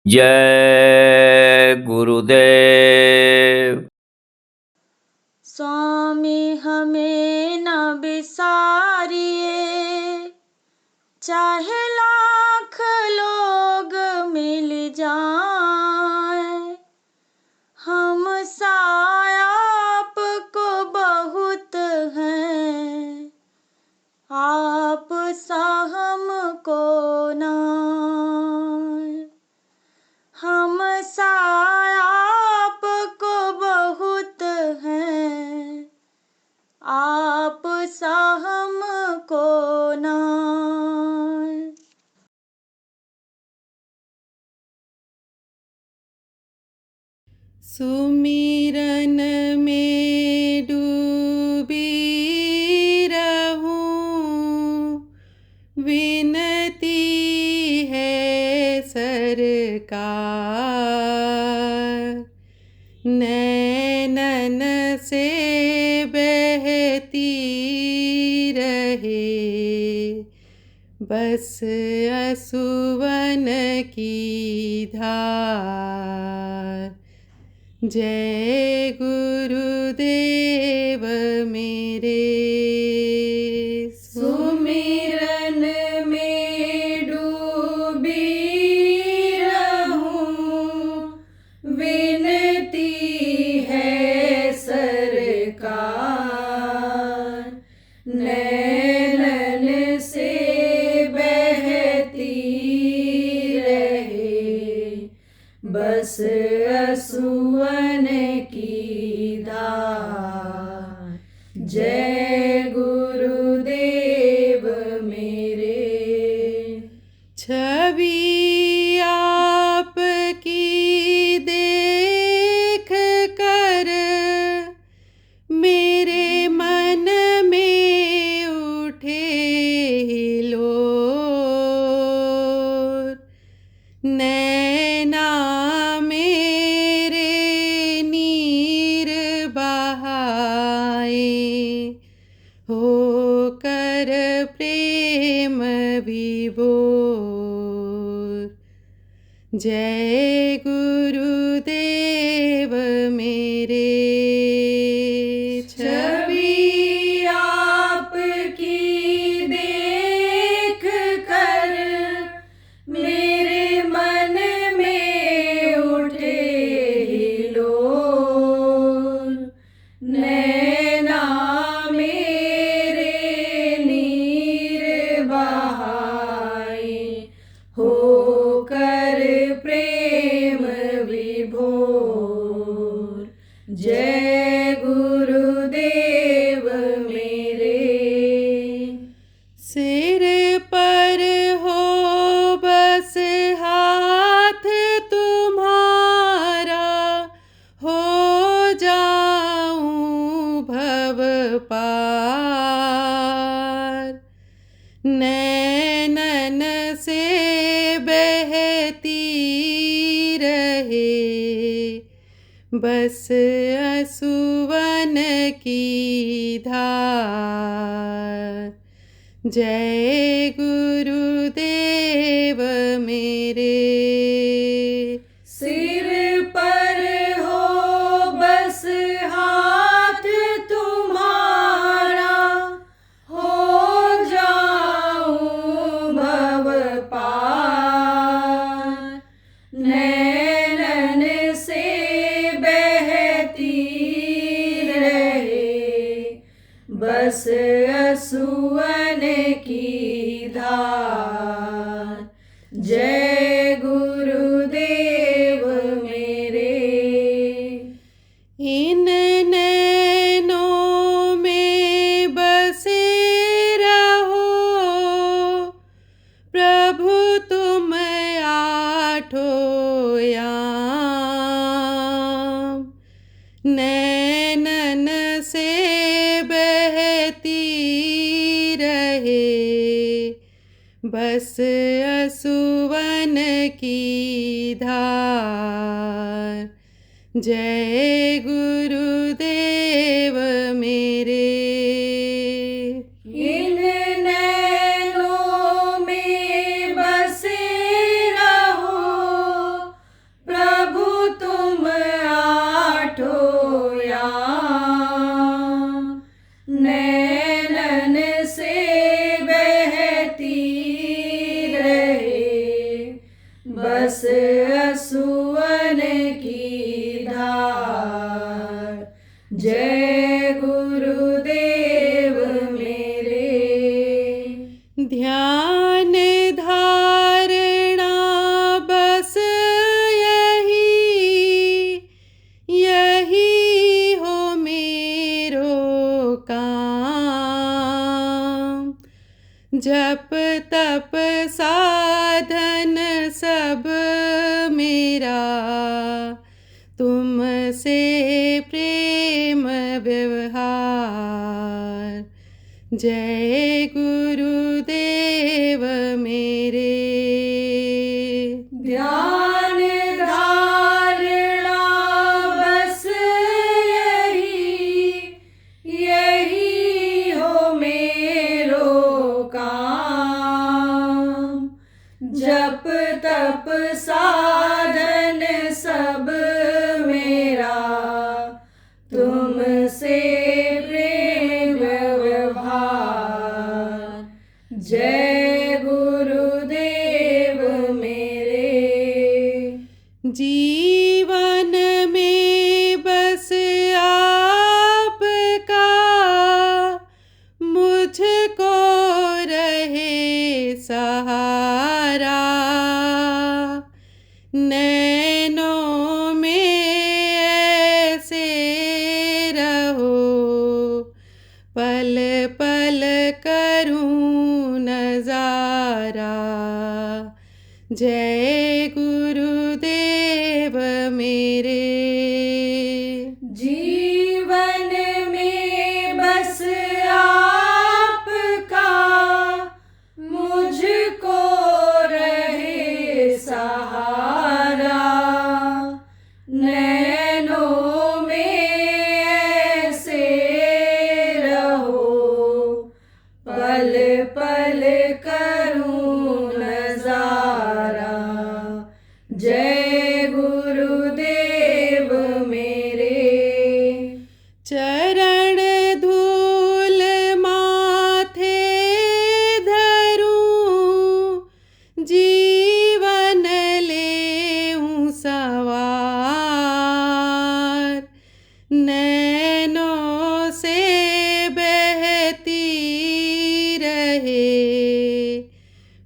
जय गुरुदेव। स्वामी हमें न बिसारिए, चाहे लाख लोग मिल जाएं, हम साया आपको बहुत हैं, आप सा हमको नाय। हम साया आपको बहुत हैं, आप सा हमको नाय। सुमिरन में डूबी रहूं, विनती है सरकार। नैनन से बहती रहे बस असुवन की धार। जय गुरुदेव मेरे। सुमिरन में डूबी रहूं, विनती है सरकार। नैनन से बहती रहे बस असुवन की धार। जय गुरुदेव मेरे। छवि आपकी देख कर मेरे मन में उठे हिलोर। नैना मेरे नीर बहाए, होकर प्रेम विभोर। जय गुरुदेव मेरे। छवि आपकी देख कर मेरे मन में उठे हिलोर। नैना मेरे नीर बहाए, होकर प्रेम विभोर। जय गुरुदेव मेरे। सिर पर हो बस हाथ तुम्हारा, हो जाऊं भव पार। नैनन से बहती रहे बस असुवन की धार। जय गुरुदेव मेरे। सिर पर हो बस हाथ तुम्हारा, हो जाऊं भव पार। नैनन से बहती रहे बस असुवन की धार। जय गुरुदेव मेरे। इन नैनों में बसे रहो प्रभु तुम आठों याम। नैनन से बहती रहे बस असुवन की धार। जय गुरुदेव मेरे। इन जप तप साधन सब मेरा, तुमसे प्रेम व्यवहार। जय गुरुदेव मेरे। ध्यान धारणा बस यही हो मेरो काम। जप तप साधन सब मेरा, तुमसे प्रेम व्यवहार। जय गुरुदेव मेरे। जीवन में बस आपका मुझको रहे सहारा। नैनों में ऐसे रहो, पल पल करूं नजारा। जय गुरुदेव मेरे। जीवन में बस आपका मुझको रहे सहारा। नैनों में ऐसे रहो, पल पल करूं नजारा। जय गुरुदेव मेरे। चरण धूल माथे धरूं, जीवन लेऊं सवार। नैनों से बहती रहे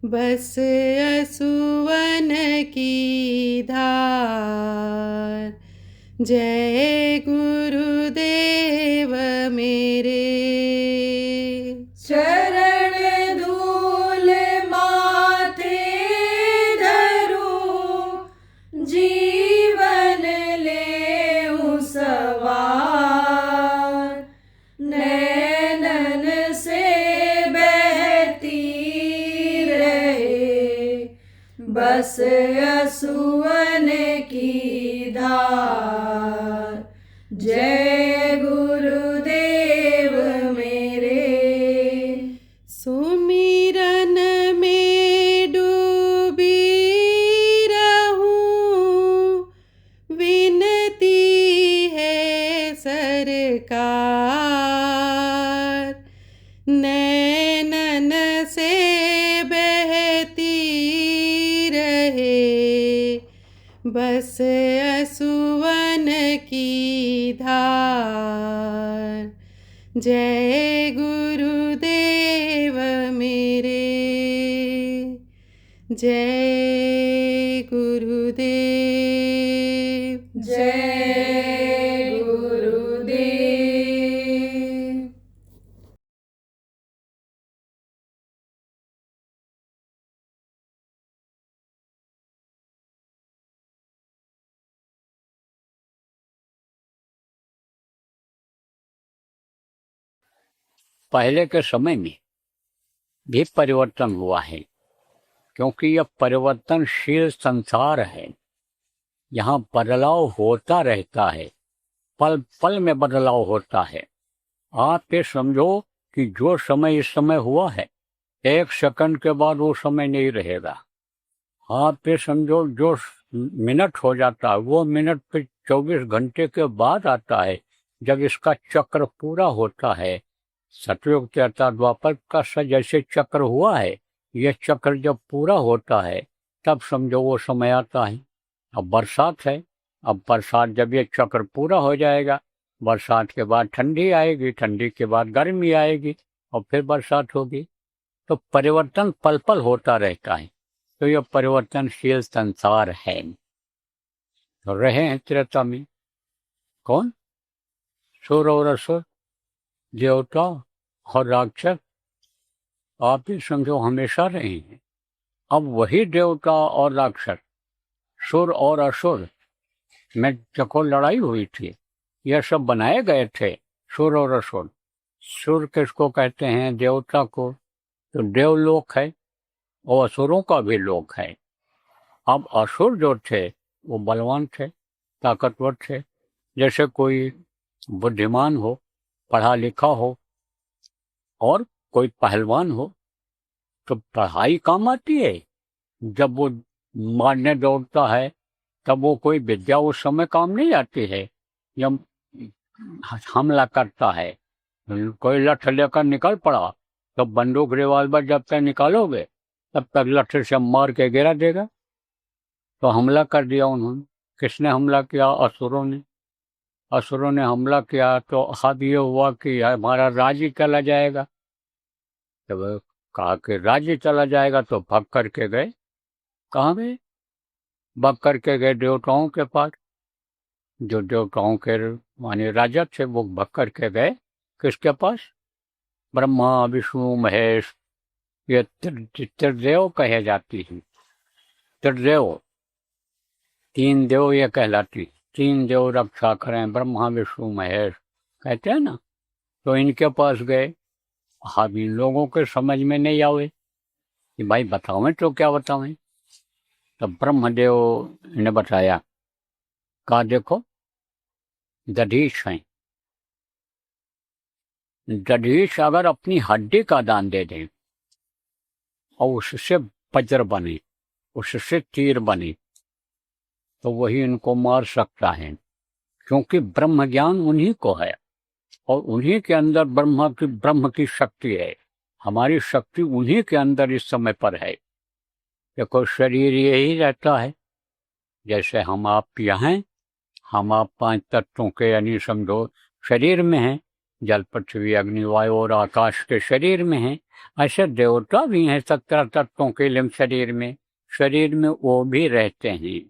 बस असुवन की धार। जय गुरुदेव मेरे। चरण धूल माथे धरूं, जीवन लेऊं सवार। नैनन से बहती रहे बस असुवन की धार। जय गुरुदेव मेरे। सुमिरन में डूबी रहूं, विनती है सरकार। नैनन से बहती रहे बस असुवन की धार। जय गुरुदेव मेरे। जय गुरुदेव। जय गुरुदेव। पहले के समय में भी परिवर्तन हुआ है, क्योंकि यह परिवर्तनशील संसार है। यहाँ बदलाव होता रहता है, पल पल में बदलाव होता है। आप ये समझो कि जो समय इस समय हुआ है, 1 सेकंड के बाद वो समय नहीं रहेगा। आप ये समझो जो मिनट हो जाता है, वो मिनट फिर 24 घंटे के बाद आता है, जब इसका चक्र पूरा होता है। सतयुग त्रेता द्वापर का जैसे चक्र हुआ है, ये चक्र जब पूरा होता है तब समझो वो समय आता है। अब बरसात है, अब बरसात जब ये चक्र पूरा हो जाएगा, बरसात के बाद ठंडी आएगी, ठंडी के बाद गर्मी आएगी और फिर बरसात होगी। तो परिवर्तन पल पल होता रहता है। तो यह परिवर्तनशील संसार है। तो रहे हैं त्रेता में कौन? सुर और असुर, देवता और राक्षस आप ही समझो हमेशा रहे हैं। अब वही देवता और राक्षस, सुर और असुर में जब लड़ाई हुई थी, यह सब बनाए गए थे, सुर और असुर। सुर किसको कहते हैं? देवता को, तो देवलोक है, और असुरों का भी लोक है। अब असुर जो थे वो बलवान थे, ताकतवर थे। जैसे कोई बुद्धिमान हो, पढ़ा लिखा हो, और कोई पहलवान हो, तो पढ़ाई काम आती है। जब वो मारने दौड़ता है तब वो कोई विद्या उस समय काम नहीं आती है। जब हमला करता है, कोई लठ लेकर निकल पड़ा, तो बंदूक रिवॉल्वर जब तक निकालोगे तब तक लठ से मार के गिरा देगा। तो हमला कर दिया उन्होंने। किसने हमला किया? असुरों ने। असुरों ने हमला किया तो अब ये हुआ कि हमारा राज्य चला जाएगा। जब कहा कि राज्य चला जाएगा तो भाग करके गए। कहाँ गए? भाग करके गए देवताओं के पास। जो देवताओं के माने राजा थे वो भाग करके गए किसके पास? ब्रह्मा, विष्णु, महेश, ये त्रिदेव कहे जाती है। त्रिदेव, तीन देव ये कहलाती। तीन देव रक्षा करें, ब्रह्मा, विष्णु, महेश कहते हैं ना। तो इनके पास गए। अब इन लोगों के समझ में नहीं आवे कि भाई बतावें तो क्या बतावें। तब ब्रह्मदेव ने बताया, कहा देखो दधीच हैं, दधीच अगर अपनी हड्डी का दान दे दें और उससे वज्र बने, उससे तीर बने, तो वही इनको मार सकता है। क्योंकि ब्रह्म ज्ञान उन्हीं को है और उन्हीं के अंदर ब्रह्म की शक्ति है। हमारी शक्ति उन्हीं के अंदर इस समय पर है। देखो शरीर यही रहता है। जैसे हम आप यहाँ हैं, हम आप 5 तत्वों के यानी समझो शरीर में हैं। जल, पृथ्वी, अग्नि, वायु और आकाश के शरीर में हैं। ऐसे देवता भी हैं 17 तत्वों के लिंग शरीर में वो भी रहते हैं।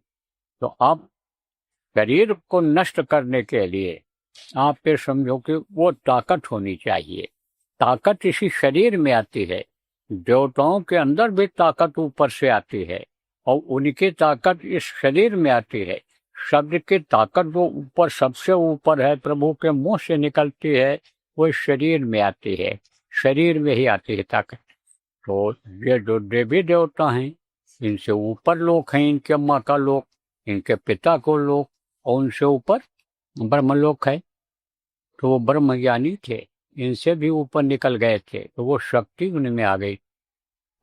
तो आप शरीर को नष्ट करने के लिए आप ये समझो कि वो ताकत होनी चाहिए। ताकत इसी शरीर में आती है। देवताओं के अंदर भी ताकत ऊपर से आती है और उनकी ताकत इस शरीर में आती है। शब्द की ताकत जो ऊपर सबसे ऊपर है, प्रभु के मुंह से निकलती है, वो इस शरीर में आती है। शरीर में ही आती है ताकत। तो ये जो देवी देवता हैं, इनसे ऊपर लोक हैं, इनके माँ का लोक, इनके पिता को लोक, और उनसे ऊपर ब्रह्मलोक है। तो वो ब्रह्म ज्ञानी थे, इनसे भी ऊपर निकल गए थे, तो वो शक्ति उनमें आ गई।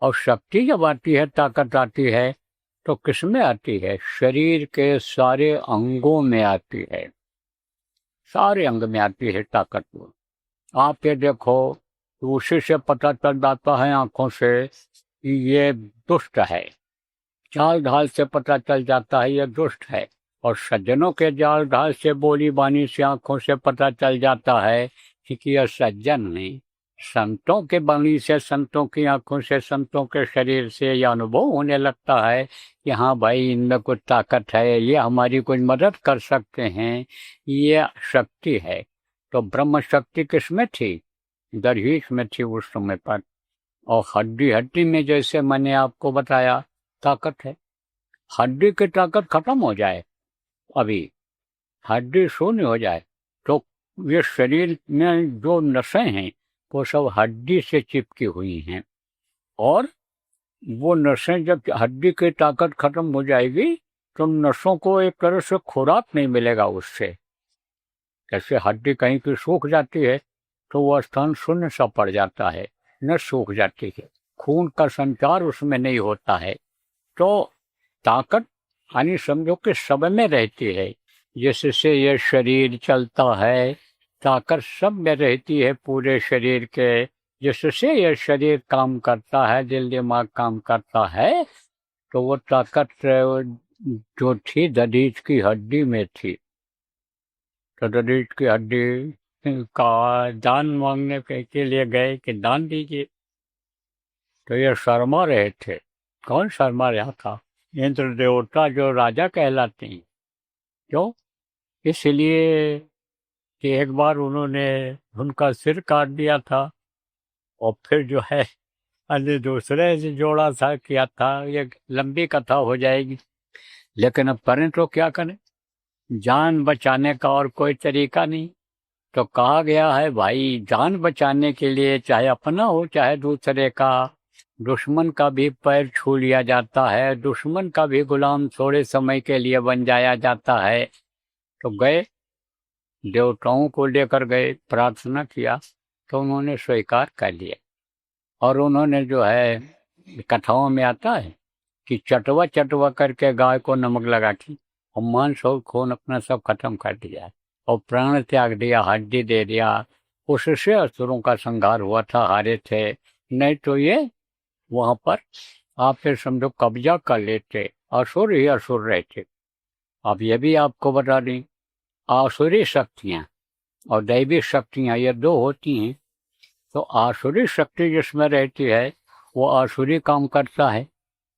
और शक्ति जब आती है, ताकत आती है, तो किस में आती है? शरीर के सारे अंगों में आती है। सारे अंग में आती है ताकत। आप ये देखो, तो उसी से पता चल जाता है आंखों से कि ये दुष्ट है। चाल ढाल से पता चल जाता है ये दुष्ट है। और सज्जनों के जाल ढाल से, बोली बानी से, आंखों से पता चल जाता है कि यह सज्जन है। संतों के बानी से, संतों की आंखों से, संतों के शरीर से यह अनुभव होने लगता है कि हाँ भाई, इनमें कुछ ताकत है, ये हमारी कुछ मदद कर सकते हैं, ये शक्ति है। तो ब्रह्म शक्ति किसमें थी? दधीच में थी उस समय पर। और हड्डी हड्डी में, जैसे मैंने आपको बताया, ताकत है। हड्डी की ताकत खत्म हो जाए, अभी हड्डी शून्य हो जाए, तो ये शरीर में जो नसें हैं वो सब हड्डी से चिपकी हुई हैं। और वो नसें जब हड्डी की ताकत खत्म हो जाएगी तो नसों को एक तरह से खुराक नहीं मिलेगा उससे। जैसे हड्डी कहीं की सूख जाती है तो वह स्थान शून्य सा पड़ जाता है, नस सूख जाती है, खून का संचार उसमें नहीं होता है। तो ताकत यानी समझो कि सब में रहती है। जिससे ये शरीर चलता है, ताकत सब में रहती है पूरे शरीर के। जिससे ये शरीर काम करता है, दिल दिमाग काम करता है, तो वो ताकत जो थी दधीच की हड्डी में थी। तो दधीच की हड्डी का दान मांगने के लिए गए कि दान दीजिए। तो ये शर्मा रहे थे। कौन शर्मा रहा था? इंद्र देवता, जो राजा कहलाते हैं। क्यों? इसलिए कि एक बार उन्होंने उनका सिर काट दिया था और फिर जो है अरे दूसरे से जोड़ा था, किया था, ये लंबी कथा हो जाएगी। लेकिन अब करें तो क्या करें, जान बचाने का और कोई तरीका नहीं। तो कहा गया है भाई, जान बचाने के लिए चाहे अपना हो चाहे दूसरे का, दुश्मन का भी पैर छू लिया जाता है, दुश्मन का भी गुलाम थोड़े समय के लिए बन जाया जाता है। तो गए, देवताओं को लेकर गए, प्रार्थना किया, तो उन्होंने स्वीकार कर लिया। और उन्होंने जो है, कथाओं में आता है कि चटवा चटवा करके गाय को नमक लगा के और मांस और खून अपना सब खत्म कर दिया और प्राण त्याग दिया, हड्डी दे दिया। उससे असुरों का संहार हुआ था, हारे थे। नहीं तो ये वहां पर आप फिर समझो कब्जा कर लेते, असुर ही असुर रहते। अब ये भी आपको बता दें, आसुरी शक्तियां और दैवी शक्तियां ये दो होती हैं। तो आसुरी शक्ति जिसमें रहती है वो आसुरी काम करता है,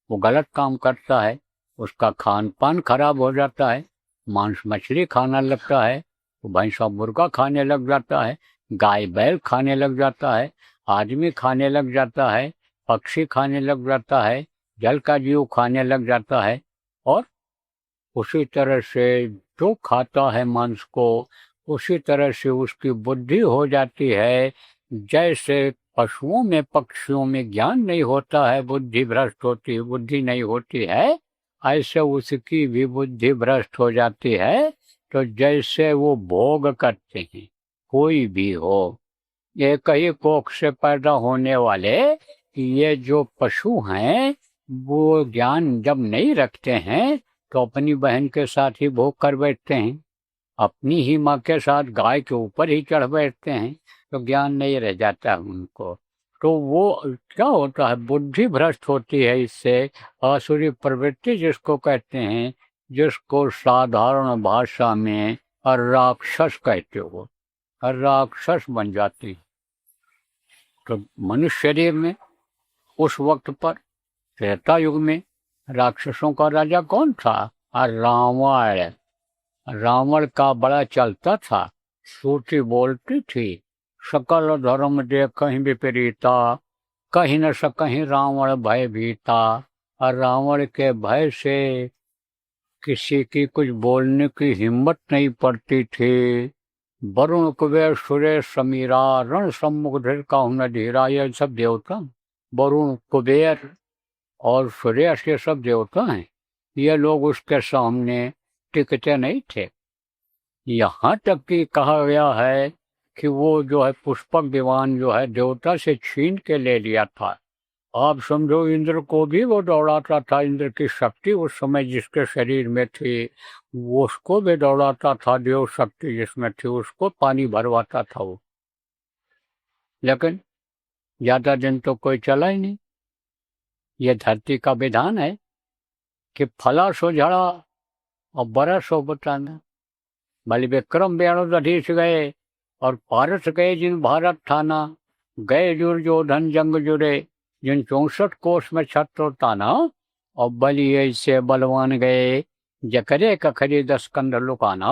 वो गलत काम करता है, उसका खान पान खराब हो जाता है, मांस मछली खाना लगता है, वो भैंसा मुर्गा खाने लग जाता है, गाय बैल खाने लग जाता है, आदमी खाने लग जाता है, पक्षी खाने लग जाता है, जल का जीव खाने लग जाता है। और उसी तरह से जो खाता है मांस को, उसी तरह से उसकी बुद्धि हो जाती है। जैसे पशुओं में पक्षियों में ज्ञान नहीं होता है, बुद्धि भ्रष्ट होती है, बुद्धि नहीं होती है, ऐसे उसकी भी बुद्धि भ्रष्ट हो जाती है। तो जैसे वो भोग करते हैं, कोई भी हो, एक ही कोख से पैदा होने वाले ये जो पशु हैं, वो ज्ञान जब नहीं रखते हैं तो अपनी बहन के साथ ही भोग कर बैठते हैं, अपनी ही माँ के साथ गाय के ऊपर ही चढ़ बैठते हैं, तो ज्ञान नहीं रह जाता उनको। तो वो क्या होता है, बुद्धि भ्रष्ट होती है। इससे आसुरी प्रवृत्ति जिसको कहते हैं, जिसको साधारण भाषा में राक्षस कहते हो, राक्षस बन जाती। तो मनुष्य शरीर में उस वक्त पर त्रेता युग में राक्षसों का राजा कौन था? रावण। रावण का बड़ा चलता था, श्रुति बोलती थी, सकल धर्म दे कहीं विपरीता, कहीं न सकहीं रावण भय भीता। और रावण के भय से किसी की कुछ बोलने की हिम्मत नहीं पड़ती थी। वरुण कुबेर सुरेश समीरा, रण सम्मुख धीर का न धीरा, ये सब देवता, वरुण कुबेर और सुरेश ये सब देवता हैं, ये लोग उसके सामने टिकते नहीं थे। यहाँ तक कि कहा गया है कि वो जो है पुष्पक विमान जो है देवता से छीन के ले लिया था। आप समझो इंद्र को भी वो दौड़ाता था, इंद्र की शक्ति उस समय जिसके शरीर में थी वो उसको भी दौड़ाता था, देव शक्ति जिसमें थी उसको पानी भरवाता था वो। लेकिन ज्यादा दिन तो कोई चला ही नहीं। ये धरती का विधान है कि फला सो झड़ा और बड़ा सो बताना। बलि विक्रम वेणुदधीश गए और पारस गए जिन भारत ठाना, गए दुर्योधन जंग जुड़े जिन 64 कोष में छत्र ताना। और बलि ऐसे बलवान गए जकरे कखरी 10 कंध लुकाना।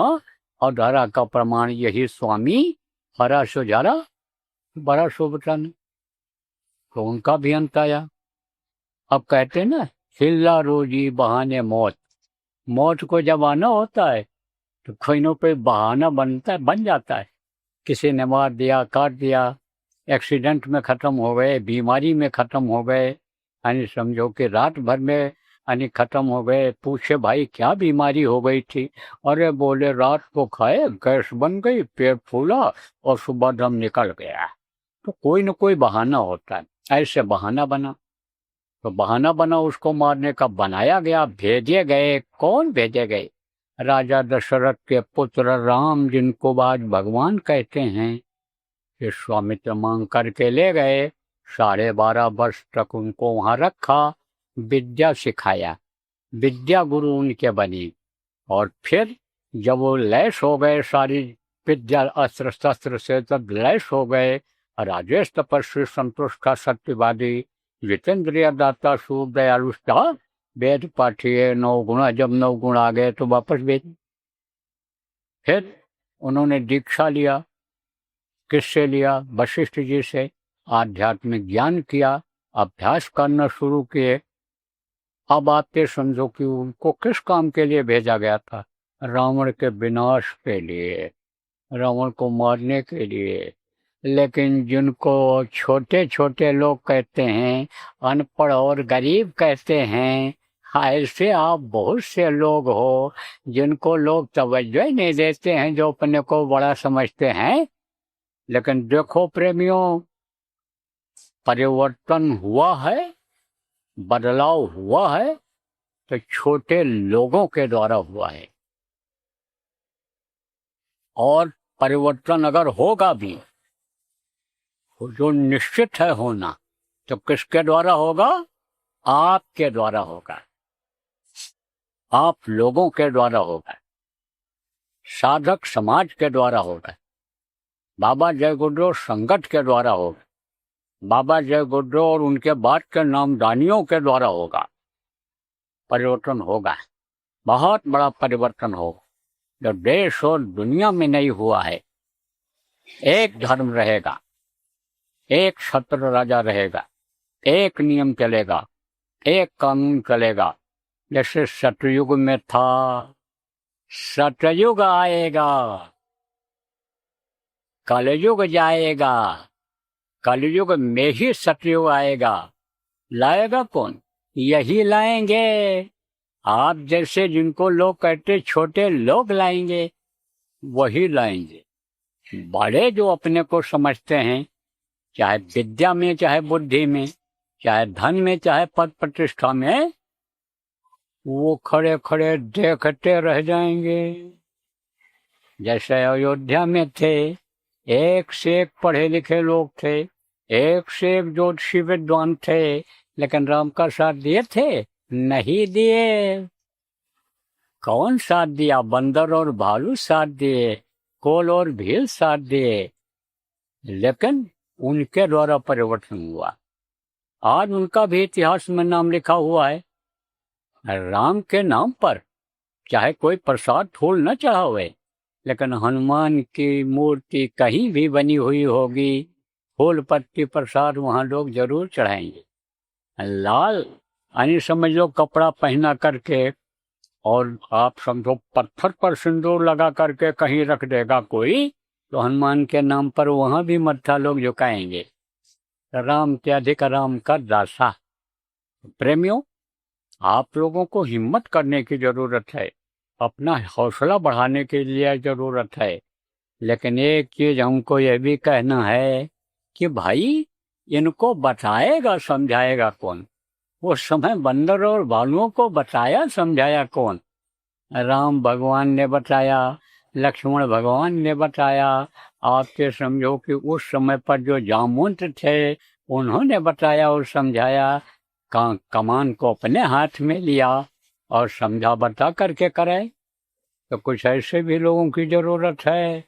और धारा का प्रमाण यही स्वामी, हरा सो झारा बड़ा सो बताना। तो उनका भी अंत आया। अब कहते ना, हिल्ला रोजी बहाने मौत। मौत को जब आना होता है तो कोई ना कोई बहाना बनता है, बन जाता है। किसी ने मार दिया, काट दिया, एक्सीडेंट में खत्म हो गए, बीमारी में खत्म हो गए, यानी समझो कि रात भर में यानी खत्म हो गए। पूछे भाई क्या बीमारी हो गई थी? अरे बोले रात को खाए, गैस बन गई, पेट फूला और सुबह दम निकल गया। तो कोई ना कोई बहाना होता है। ऐसे बहाना बना, तो बहाना बना उसको मारने का, बनाया गया, भेजे गए। कौन भेजे गए? राजा दशरथ के पुत्र राम, जिनको आज भगवान कहते हैं, विश्वामित्र मांग करके ले गए। 12.5 वर्ष तक उनको वहां रखा, विद्या सिखाया, विद्या गुरु उनके बनी। और फिर जब वो लैस हो गए सारी विद्या अस्त्र शस्त्र से, तब लैस हो गए। राजेश तपस्वी, संतुष्ट, सत्यवादी, जितेंद्रिय दाता, सूर दयालुष्टा, वेद पाठिए 9 गुणा। जब 9 गुण आ गए तो वापस भेज। फिर उन्होंने दीक्षा लिया। किससे लिया? वशिष्ठ जी से। आध्यात्मिक ज्ञान किया, अभ्यास करना शुरू किए। अब आप ये समझो कि उनको किस काम के लिए भेजा गया था? रावण के विनाश के लिए, रावण को मारने के लिए। लेकिन जिनको छोटे छोटे लोग कहते हैं, अनपढ़ और गरीब कहते हैं, ऐसे आप बहुत से लोग हो जिनको लोग तवज्जो ही नहीं देते हैं, जो अपने को बड़ा समझते हैं। लेकिन देखो प्रेमियों, परिवर्तन हुआ है, बदलाव हुआ है, तो छोटे लोगों के द्वारा हुआ है। और परिवर्तन अगर होगा भी, जो निश्चित है होना, तो किसके द्वारा होगा? आपके द्वारा होगा, आप लोगों के द्वारा होगा, साधक समाज के द्वारा होगा, बाबा जय गुरुदेव संगत के द्वारा होगा, बाबा जय गुरुदेव और उनके बाद के नामदानियों के द्वारा होगा। परिवर्तन होगा, बहुत बड़ा परिवर्तन होगा, जो देश और दुनिया में नहीं हुआ है। एक धर्म रहेगा, एक छत्र राजा रहेगा, एक नियम चलेगा, एक कानून चलेगा। जैसे सतयुग में था, सतयुग आएगा, कलयुग जाएगा, कलयुग में ही सतयुग आएगा। लाएगा कौन? यही लाएंगे। आप जैसे जिनको लोग कहते छोटे लोग लाएंगे, वही लाएंगे। बड़े जो अपने को समझते हैं, चाहे विद्या में, चाहे बुद्धि में, चाहे धन में, चाहे पद प्रतिष्ठा में, वो खड़े खड़े देखते रह जाएंगे। जैसे अयोध्या में थे, एक से एक पढ़े लिखे लोग थे, एक से एक ज्योतिषी विद्वान थे, लेकिन राम का साथ दिए थे? नहीं दिए। कौन साथ दिया? बंदर और भालू साथ दिए, कोल और भील साथ दिए। लेकिन उनके द्वारा परिवर्तन हुआ। आज उनका भी इतिहास में नाम लिखा हुआ है। राम के नाम पर चाहे कोई प्रसाद फूल न चढ़ावे, लेकिन हनुमान की मूर्ति कहीं भी बनी हुई होगी, फूल पत्ती प्रसाद वहां लोग जरूर चढ़ाएंगे। लाल यानी समझ लो कपड़ा पहना करके, और आप समझो पत्थर पर सिंदूर लगा करके कहीं रख देगा कोई, तो हनुमान के नाम पर वहां भी मत्था लोग झुकाएंगे। राम के अधिक राम का दासा। प्रेमियों, आप लोगों को हिम्मत करने की जरूरत है, अपना हौसला बढ़ाने के लिए जरूरत है। लेकिन एक चीज हमको यह भी कहना है कि भाई, इनको बताएगा समझाएगा कौन? वो समय बंदर और भालुओं को बताया समझाया कौन? राम भगवान ने बताया, लक्ष्मण भगवान ने बताया। आपके समझो कि उस समय पर जो जामवंत थे, उन्होंने बताया और समझाया। कमान को अपने हाथ में लिया और समझा बता करके कराए। तो कुछ ऐसे भी लोगों की जरूरत है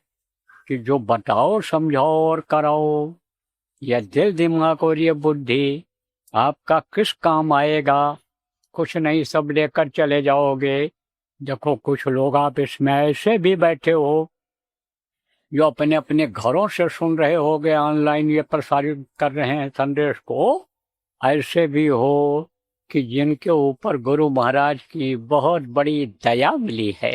कि जो बताओ, समझाओ और कराओ। यह दिल दिमाग और ये बुद्धि आपका किस काम आएगा? कुछ नहीं, सब लेकर चले जाओगे। देखो, कुछ लोग आप इसमें ऐसे भी बैठे हो जो अपने अपने घरों से सुन रहे होगे, ऑनलाइन ये प्रसारित कर रहे हैं संदेश को। ऐसे भी हो कि जिनके ऊपर गुरु महाराज की बहुत बड़ी दया मिली है।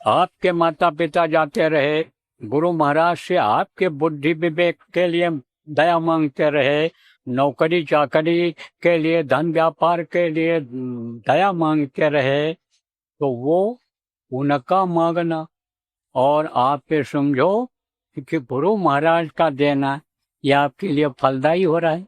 आपके माता पिता जाते रहे, गुरु महाराज से आपके बुद्धि विवेक के लिए दया मांगते रहे, नौकरी चाकरी के लिए, धन व्यापार के लिए दया मांगते रहे, तो वो उनका मांगना और आप ये समझो कि गुरु महाराज का देना, यह आपके लिए फलदायी हो रहा है।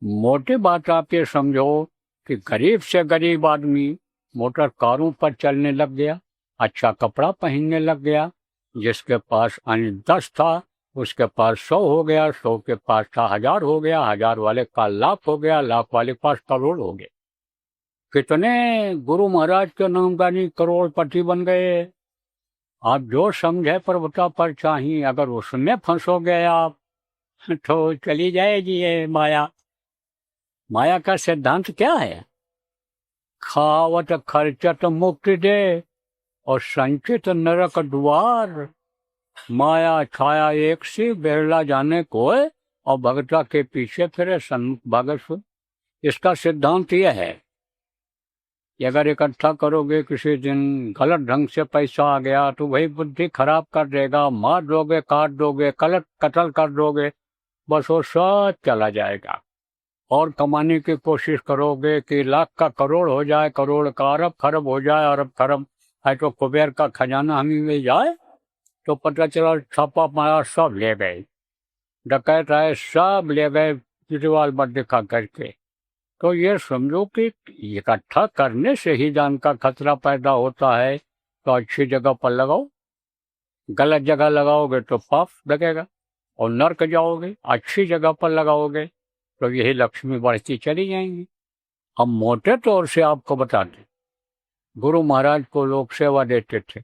मोटे बात आप ये समझो कि गरीब से गरीब आदमी मोटर कारों पर चलने लग गया, अच्छा कपड़ा पहनने लग गया। जिसके पास 10 था, उसके पास 100 हो गया, 100 के पास था 1000 हो गया, 1000 वाले का लाख हो गया, लाख वाले के पास करोड़ हो गए। कितने गुरु महाराज के नामदानी करोड़पति बन गए। आप जो समझे प्रभुता पर चाहिए, अगर उसमें फंसोगे आप तो चली जाएगी ये माया। माया का सिद्धांत क्या है? खावत खर्चत मुक्ति दे और संचित नरक द्वार। माया छाया एक सी, बेरला जाने कोई और भगता के पीछे फिरे, सन्मुख भागत सुन। इसका सिद्धांत यह है कि अगर इकट्ठा करोगे, किसी दिन गलत ढंग से पैसा आ गया तो वही बुद्धि खराब कर देगा, मार दोगे, काट दोगे, कत्ल कर दोगे, बस वो सब चला जाएगा। और कमाने की कोशिश करोगे कि लाख का करोड़ हो जाए, करोड़ का अरब खरब हो जाए, अरब खरब है तो कुबेर का खजाना हमें मिल जाए, तो पता चला छापा मारा, सब ले गए, डकैत आए, सब ले गए दीवार पर दिखा करके। तो ये समझो कि इकट्ठा करने से ही जान का खतरा पैदा होता है। तो अच्छी जगह पर लगाओ, गलत जगह लगाओगे तो पाप लगेगा और नरक जाओगे। अच्छी जगह पर लगाओगे तो यही लक्ष्मी बढ़ती चली जाएंगी। अब मोटे तौर से आपको बता दें, गुरु महाराज को लोग सेवा देते थे,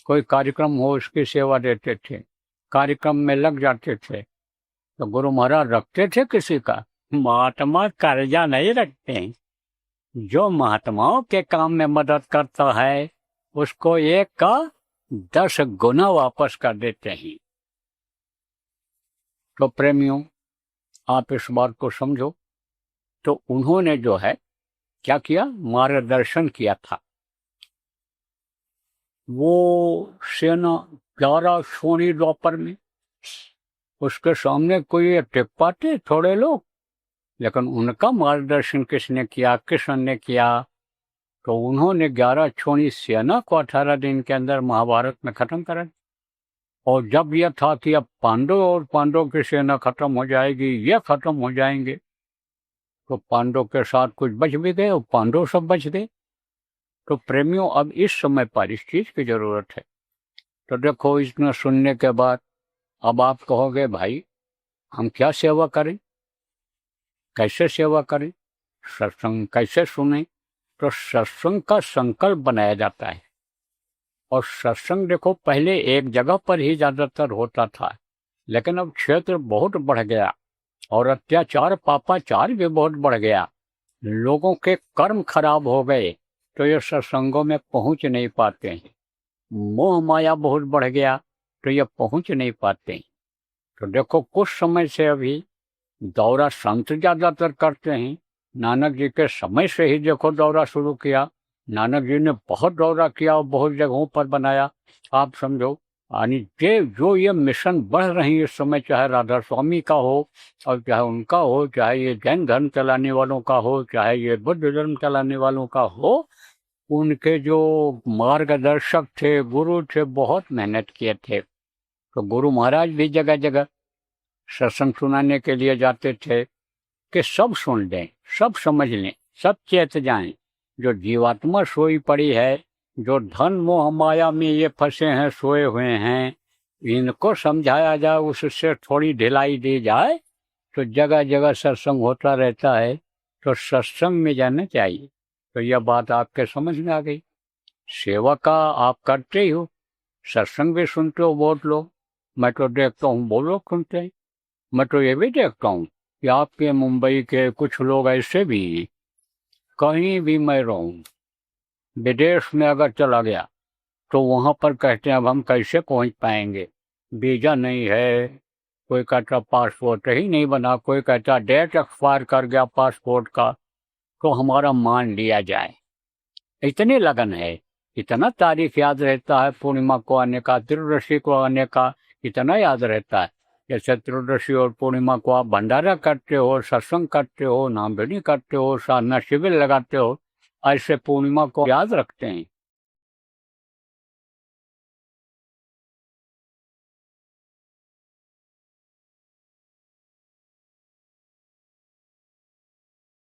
कोई कार्यक्रम हो उसकी सेवा देते थे, कार्यक्रम में लग जाते थे। तो गुरु महाराज रखते थे किसी का? महात्मा कर्जा नहीं रखते हैं। जो महात्माओं के काम में मदद करता है उसको 1 का 10 गुना वापस कर देते हैं। तो प्रेमियों, आप इस बात को समझो। तो उन्होंने जो है क्या किया, मार्गदर्शन किया था। वो सेना 11 सोनी द्वापर में, उसके सामने कोई टिक पाते थोड़े लोग, लेकिन उनका मार्गदर्शन किसने किया, कृष्ण ने किया। तो उन्होंने 11 छोड़ी सेना को 18 दिन के अंदर महाभारत में खत्म करा। और जब यह था कि अब पांडव और पांडव की सेना खत्म हो जाएगी, ये खत्म हो जाएंगे, तो पांडव के साथ कुछ बच भी गए और पांडव सब बच गए। तो प्रेमियों, अब इस समय पर इस चीज की जरूरत है। तो देखो, इतना सुनने के बाद अब आप कहोगे भाई हम क्या सेवा करें, कैसे सेवा करें, सत्संग कैसे सुने? तो सत्संग का संकल्प बनाया जाता है। और सत्संग देखो, पहले एक जगह पर ही ज्यादातर होता था, लेकिन अब क्षेत्र बहुत बढ़ गया और अत्याचार पापाचार भी बहुत बढ़ गया। लोगों के कर्म खराब हो गए तो ये सत्संगों में पहुंच नहीं पाते हैं। मोह माया बहुत बढ़ गया तो ये पहुंच नहीं पाते हैं। तो देखो, कुछ समय से अभी दौरा संत ज्यादातर करते हैं। नानक जी के समय से ही देखो दौरा शुरू किया। नानक जी ने बहुत दौरा किया और बहुत जगहों पर बनाया। आप समझो, यानी जो ये मिशन बढ़ रही है इस समय, चाहे राधा स्वामी का हो और चाहे उनका हो, चाहे ये जैन धर्म चलाने वालों का हो, चाहे ये बुद्ध धर्म चलाने वालों का हो, उनके जो मार्गदर्शक थे, गुरु थे, बहुत मेहनत किए थे। तो गुरु महाराज भी जगह जगह सत्संग सुनाने के लिए जाते थे कि सब सुन लें, सब समझ लें, सब चेत जाएं। जो जीवात्मा सोई पड़ी है, जो धन मोह माया में ये फंसे हैं, सोए हुए हैं, इनको समझाया जाए, उससे थोड़ी ढिलाई दी जाए। तो जगह जगह सत्संग होता रहता है, तो सत्संग में जाना चाहिए। तो यह बात आपके समझ में आ गई। सेवा का आप करते ही हो, सत्संग भी सुनते हो बहुत लोग। मैं तो देखता हूँ बहुत लोग सुनते हैं। मैं तो ये भी देखता हूँ कि आपके मुंबई के कुछ लोग ऐसे भी, कहीं भी मैं रहूं, विदेश में अगर चला गया तो वहां पर कहते हैं अब हम कैसे पहुंच पाएंगे, वीजा नहीं है, कोई कहता पासपोर्ट ही नहीं बना, कोई कहता डेट एक्सपायर कर गया पासपोर्ट का, तो हमारा मान लिया जाए। इतनी लगन है, इतना तारीख याद रहता है, पूर्णिमा को आने का, त्रयोदशी को आने का इतना याद रहता है। जैसे त्रयोदशी और पूर्णिमा को आप भंडारा करते हो, सत्संग करते हो, नाम भजनी करते हो, साधना शिविर लगाते हो, ऐसे पूर्णिमा को याद रखते हैं।